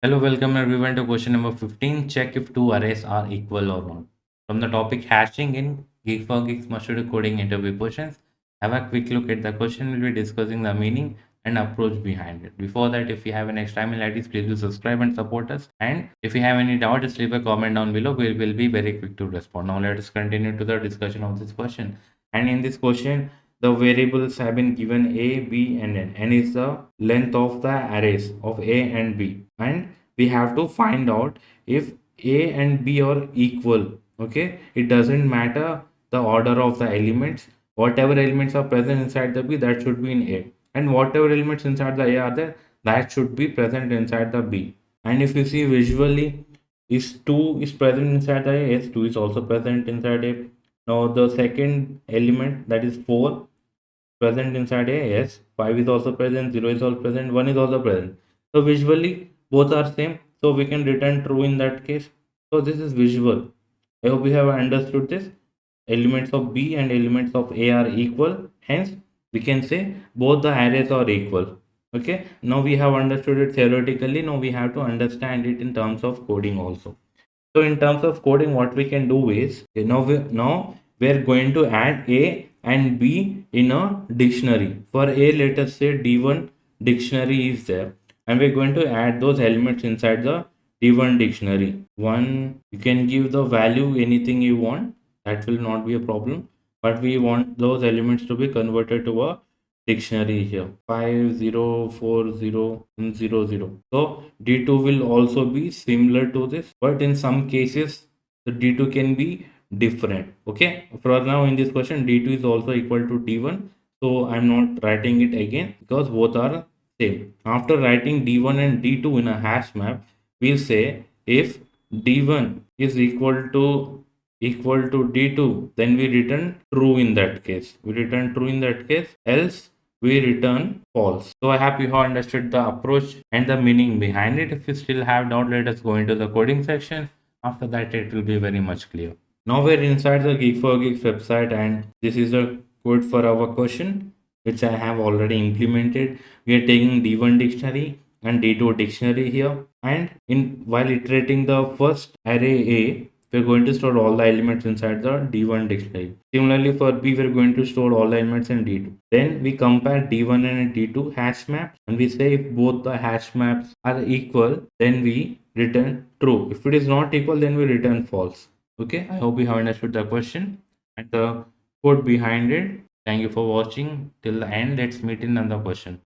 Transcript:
Hello, welcome everyone to question number 15. Check if two arrays are equal or not. From the topic hashing in Geek for Geeks Mustard Coding interview questions, have a quick look at the question. We'll be discussing the meaning and approach behind it. Before that, if you have any extra email IDs, please do subscribe and support us. And if you have any doubt, just leave a comment down below. We will be very quick to respond. Now, let us continue to the discussion of this question. And in this question, the variables have been given a, b, and n. N is the length of the arrays of a and b, and we have to find out if a and b are equal. Okay, it doesn't matter the order of the elements. Whatever elements are present inside the b, that should be in a, and whatever elements inside the a are there, that should be present inside the b. And if you see visually, if 2 is present inside the a, yes, 2 is also present inside a. Now the second element, that is 4, present inside a, yes, 5 is also present, 0 is also present, 1 is also present. So visually both are same, so we can return true in that case. So this is visual. I hope you have understood this. Elements of b and elements of a are equal, hence we can say both the arrays are equal. Okay, now we have understood it theoretically. Now we have to understand it in terms of coding also. So in terms of coding, what we can do is, okay, now we're going to add a and b in a dictionary. For a, let us say d1 dictionary is there, and we're going to add those elements inside the d1 dictionary. One, you can give the value anything you want, that will not be a problem, but we want those elements to be converted to a dictionary here. 504000. So d2 will also be similar to this, but in some cases the d2 can be different. Okay, for now in this question d2 is also equal to d1, so I'm not writing it again because both are same. After writing d1 and d2 in a hash map, we'll say if d1 is equal to d2, then we return true in that case. We return true in that case, else we return false. So I hope you have understood the approach and the meaning behind it. If you still have doubt, let us go into the coding section. After that, it will be very much clear. Now we're inside the Geek for Geeks website, and this is the code for our question, which I have already implemented. We are taking D1 dictionary and D2 dictionary here, and in while iterating the first array A, we're going to store all the elements inside the D1 dictionary. Similarly, for B, we're going to store all the elements in D2. Then we compare D1 and D2 hash maps, and we say if both the hash maps are equal, then we return true. If it is not equal, then we return false. Okay, I hope you have understood the question and the code behind it. Thank you for watching till the end. Let's meet in another question.